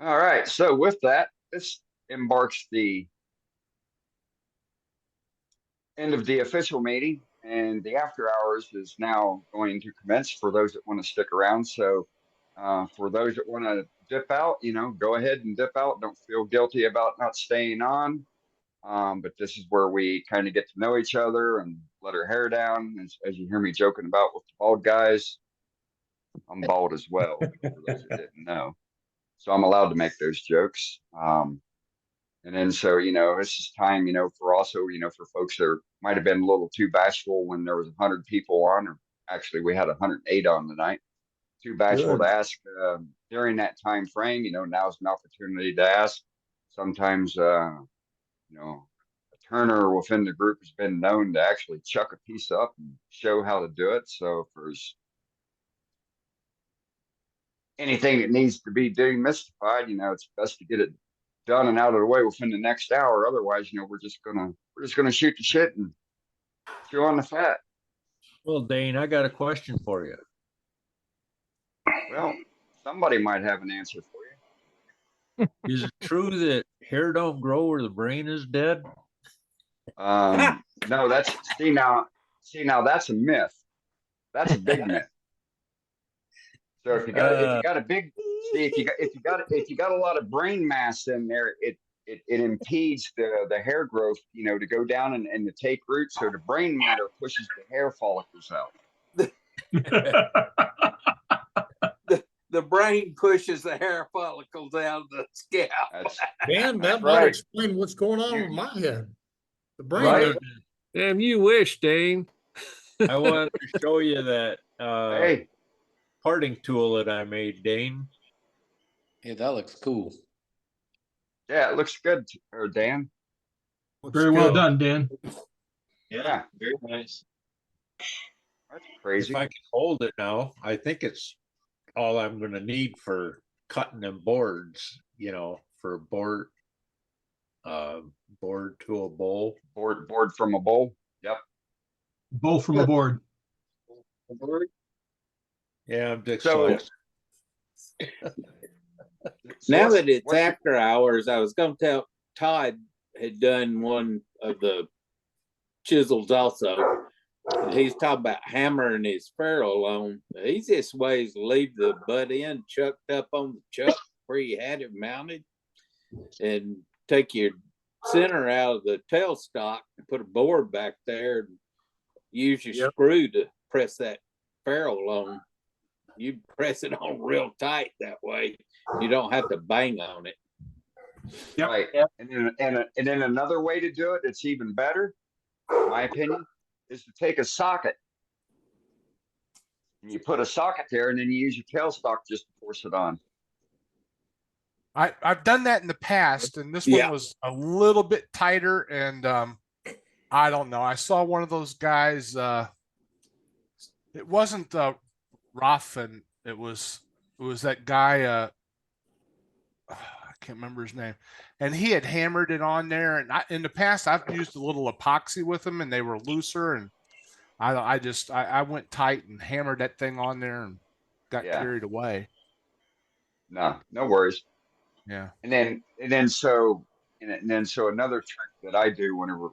All right. So with that, this embarks the end of the official meeting, and the after hours is now going to commence for those that want to stick around. So for those that want to dip out, go ahead and dip out. Don't feel guilty about not staying on. But this is where we kind of get to know each other and let our hair down. As you hear me joking about with the bald guys, I'm bald as well, for those that didn't know. So I'm allowed to make those jokes. And then so, this is time, for also, for folks that might have been a little too bashful when there was 100 people on, or actually we had 108 on the night, too bashful to Good. ask during that time frame. Now's an opportunity to ask. Sometimes, a turner within the group has been known to actually chuck a piece up and show how to do it. So if there's anything that needs to be demystified, it's best to get it done and out of the way within the next hour. Otherwise, we're just gonna shoot the shit and chew on the fat. Well, Dane, I got a question for you. Well, somebody might have an answer for you. Is it true that hair don't grow where the brain is dead? No, that's see now that's a myth. That's a big myth. So if you got a big see if you got a lot of brain mass in there, it impedes the hair growth, to go down and to take root. So the brain matter pushes the hair follicles out. The brain pushes the hair follicles out of the scalp. Dan, that That's might right. explain what's going on with my head. The brain. Right. Damn, you wish, Dane. I wanted to show you that Hey, parting tool that I made, Dane. Yeah, that looks cool. yeah, it looks good, Dan. Looks Very well good. done, Dan. Yeah, very nice. that's If crazy. I can hold it now, I think it's all I'm going to need for cutting them boards, for board to a bowl. Board from a bowl. Yep. Bow from a board. Yeah, I'm just So- Now what's- that it's what's- after hours, I was going to tell Todd had done one of the chisels also. He's talking about hammering his ferrule on. The easiest way is to leave the butt end chucked up on the chuck where you had it mounted, and take your center out of the tailstock and put a board back there and use your screw to press that ferrule on. You press it on real tight that way. You don't have to bang on it. Yep. Right. And then another way to do it, it's even better, in my opinion, is to take a socket. And you put a socket there, and then you use your tailstock just to force it on. I've done that in the past, and this Yeah. one was a little bit tighter. And I don't know. I saw one of those guys. It wasn't Rothman. It was that guy. I can't remember his name, and he had hammered it on there. And in the past, I've used a little epoxy with them, and they were looser. And I went tight and hammered that thing on there and got Yeah. carried away. No worries. Yeah. And then so another trick that I do whenever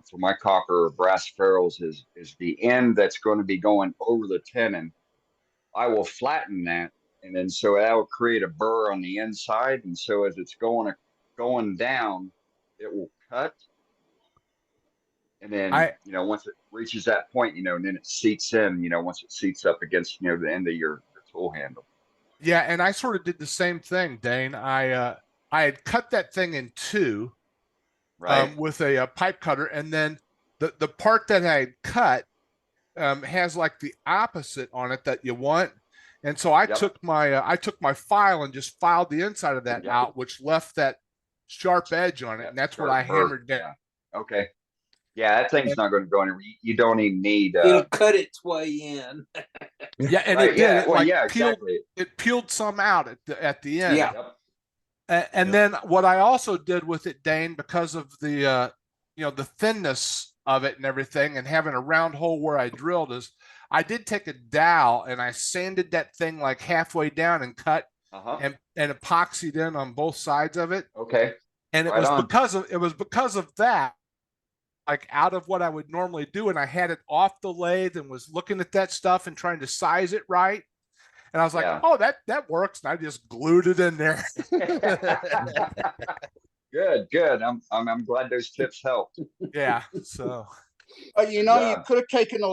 for my copper or brass ferrules is the end that's going to be going over the tenon. I will flatten that, and then so that will create a burr on the inside, and so as it's going down, it will cut. And then once it reaches that point, and then it seats in, once it seats up against the end of your tool handle. Yeah, and I sort of did the same thing, Dane. I had cut that thing in two, Right. with a pipe cutter, and then the part that I had cut has like the opposite on it that you want, and so I took my file and just filed the inside of that out, which left that sharp edge on it, and that's what I hammered down. Yeah. Okay. Yeah, that thing's not going to go anywhere. You don't even need. It'll cut its way in. Yeah, and right, it did. yeah, It well, like yeah, peeled. exactly. It peeled some out at the end. Yeah. Yep. And then what I also did with it, Dane, because of the the thinness of it and everything, and having a round hole where I drilled, is I did take a dowel and I sanded that thing like halfway down and cut Uh-huh. and epoxied in on both sides of it. Okay. And it Right was on. because of that, like out of what I would normally do, and I had it off the lathe and was looking at that stuff and trying to size it right. And I was like, Yeah. oh, that works. And I just glued it in there. Good. I'm glad those tips helped. Yeah. So You know, you job. could have taken the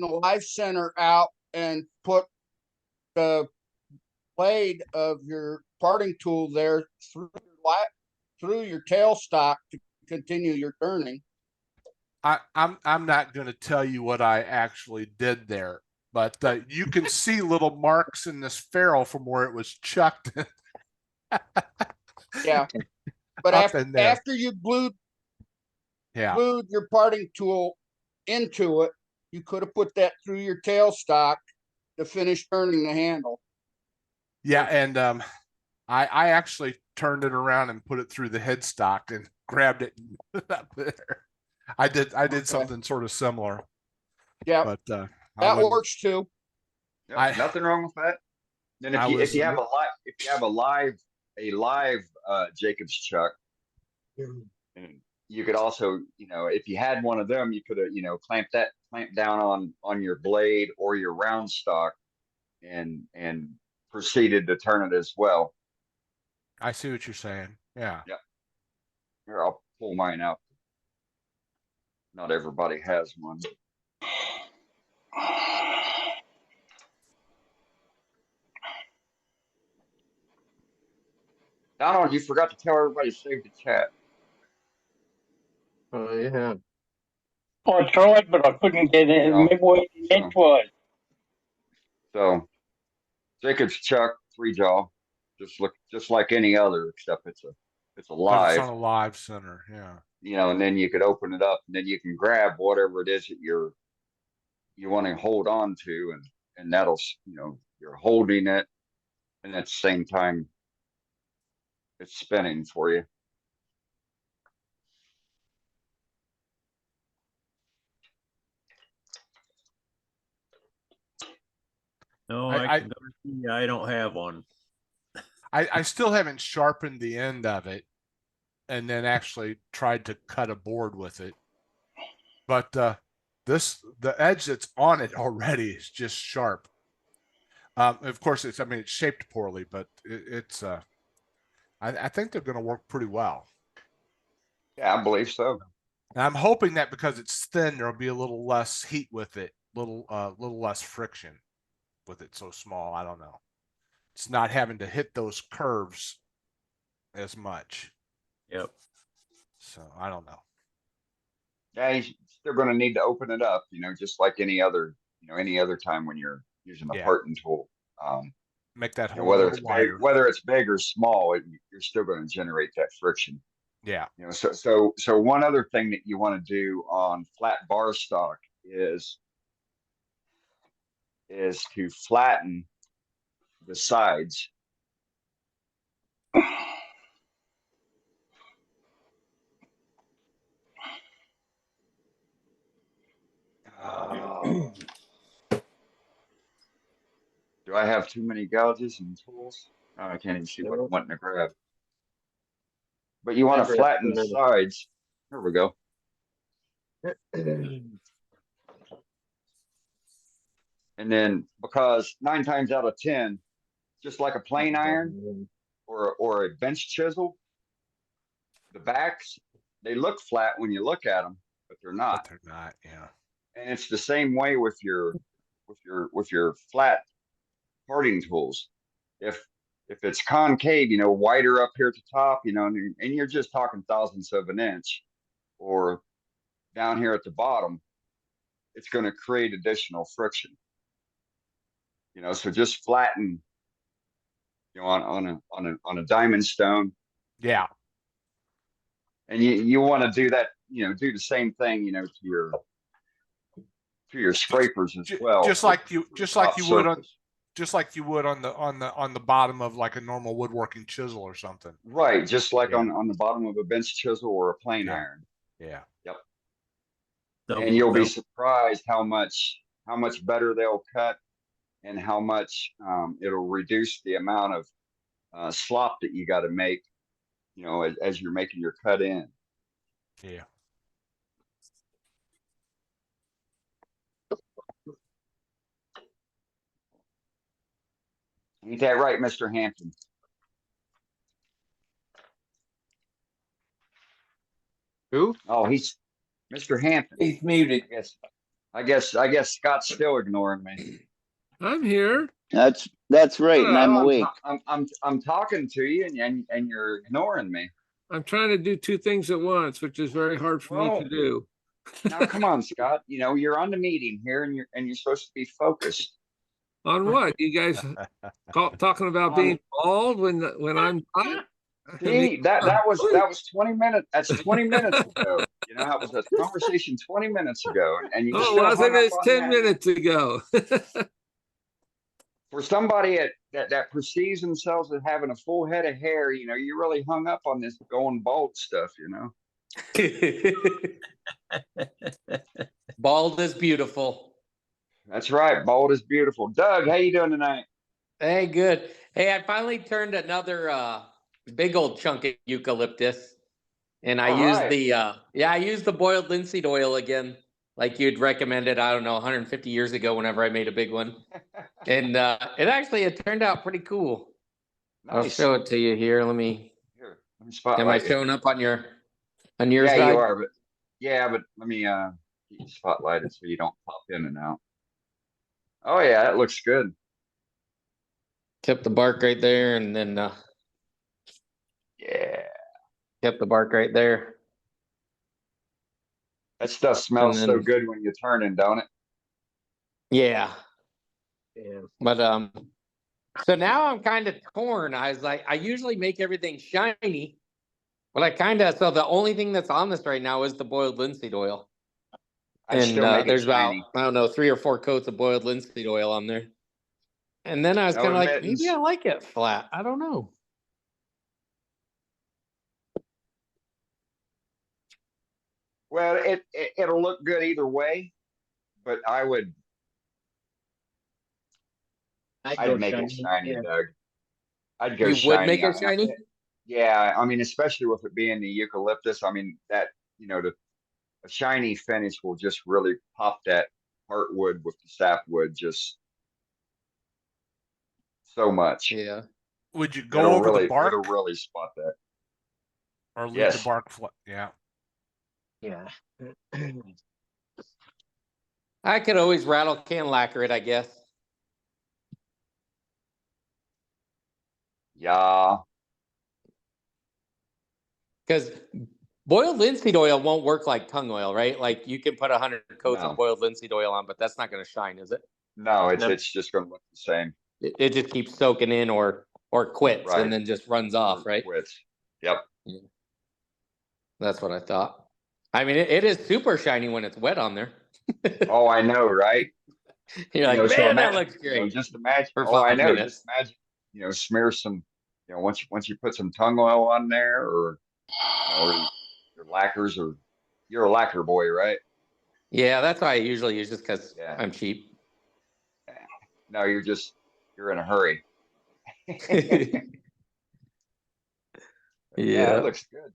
live center out and put the blade of your parting tool there through your tailstock to continue your turning. I'm not going to tell you what I actually did there, but you can see little marks in this ferrule from where it was chucked. Yeah. But Up in there. after you glued Yeah. your parting tool into it, you could have put that through your tailstock to finish turning the handle. Yeah. And I actually turned it around and put it through the headstock and grabbed it up there. I did something sort of similar. Yeah, But that wouldn't- works too. Yep, nothing wrong with that. Then if you have a live Jacobs chuck, and you could also, if you had one of them, you could have, clamped down on your blade or your round stock and proceeded to turn it as well. I see what you're saying. Yeah. Here, I'll pull mine out. Not everybody has one. Donald, you forgot to tell everybody to save the chat. Oh, yeah. I tried, but I couldn't get it. Yeah. Midway the net was. So, Jacob's chuck, 3-jaw, just like any other, except it's a But it's live. on a live center. Yeah. And then you could open it up, and then you can grab whatever it is that you want to hold on to, and that'll, you're holding it, and at the same time, it's spinning for you. No, I- I can guarantee I don't have one. I still haven't sharpened the end of it and then actually tried to cut a board with it. But the edge that's on it already is just sharp. Of course, it's shaped poorly, but I think they're going to work pretty well. Yeah, I believe so. And I'm hoping that because it's thin, there'll be a little less heat with it, little less friction with it. So small, I don't know. It's not having to hit those curves as much. Yep. So I don't know. Yeah, you're still going to need to open it up, just like any other time when you're using a Yeah. parting tool. Make that hole Whether a it's little wider. whether it's big or small, you're still going to generate that friction. Yeah. So one other thing that you want to do on flat bar stock is to flatten the sides. Do I have too many gouges and tools? Oh, I can't even see what I'm wanting to grab. But you want to Never flatten the have to sides. There we go. And then, because 9 times out of 10, just like a plane iron or a bench chisel, the backs, they look flat when you look at them, but they're not. But they're not. Yeah. And it's the same way with your flat parting tools. If it's concave, wider up here at the top, and you're just talking thousandths of an inch, or down here at the bottom, it's going to create additional friction. So just flatten, on a diamond stone. Yeah. And you want to do that, do the same thing, to your scrapers as well. Just like you would on surface. on the bottom of like a normal woodworking chisel or something. Right, just like Yeah. on the bottom of a bench chisel or a plane Yeah. iron. Yeah. And you'll be surprised how much better they'll cut and how much it'll reduce the amount of slop that you got to make, as you're making your cut in. Yeah. Ain't that right, Mr. Hampton? Who? Oh, he's Mr. Hampton. He's muted. I guess Scott's still ignoring me. I'm here. That's right, and I'm No, awake. I'm talking to you, and you're ignoring me. I'm trying to do two things at once, which is very hard for me Well, to do. Now, come on, Scott. You're on the meeting here, and you're supposed to be focused. On what? You guys talking about being bald when I'm not? See, that was 20 minutes. That's 20 minutes ago. That was a conversation 20 minutes ago, and you Oh, still wasn't hung up it? It's on 10 that. minutes ago. For somebody that perceives themselves as having a full head of hair, you really hung up on this going bald stuff. Bald is beautiful. That's right. Bald is beautiful. Doug, how you doing tonight? Hey, good. Hey, I finally turned another big old chunk of eucalyptus, and I All used right. I used the boiled linseed oil again, like you'd recommended. I don't know, 150 years ago, whenever I made a big one, and it turned out pretty cool. I'll Nice. show it to you here. Let me Spotlight am I it. showing up on your Yeah, side? you are, but let me get you spotlighted so you don't pop in and out. Oh yeah, that looks good. Kept the bark right there, and then Yeah, kept the bark right there. that stuff smells And so then- good when you're turning, don't it? Yeah. But so now I'm kind of torn. I was like, I usually make everything shiny, but so the only thing that's on this right now is the boiled linseed oil. I'd And still make it there's shiny. about, I don't know, 3 or 4 coats of boiled linseed oil on there. And then I was No kind of like, admittance. maybe I like it flat. I don't know. Well, it'll look good either way, but I'd make it shiny, Doug. I'd go You shiny. would make it shiny? Yeah, I mean, especially with it being the eucalyptus. I mean, that a shiny finish will just really pop that heartwood with the sapwood just so much. Yeah. Would you go over the bark It'll really spot that. or leave Yes. the bark flat? Yeah. Yeah. I could always rattle can lacquer it, I guess. Yeah. Because boiled linseed oil won't work like tongue oil, right? Like you can put 100 coats No. of boiled linseed oil on, but that's not going to shine, is it? No, No. it's just going to look the same. It just keeps soaking in or quits Right. and then just runs off, right? Quits. Yep. That's what I thought. I mean, it is super shiny when it's wet on there. Oh, I know, right? You're like, So man, imagine, that looks great. just imagine. For Oh, I 5 know. minutes. Just imagine. Smear some. Once you put some tongue oil on there, or your lacquers, or you're a lacquer boy, right? Yeah, that's why I usually use, just because Yeah. I'm cheap. No, you're in a hurry. Yeah. It looks good.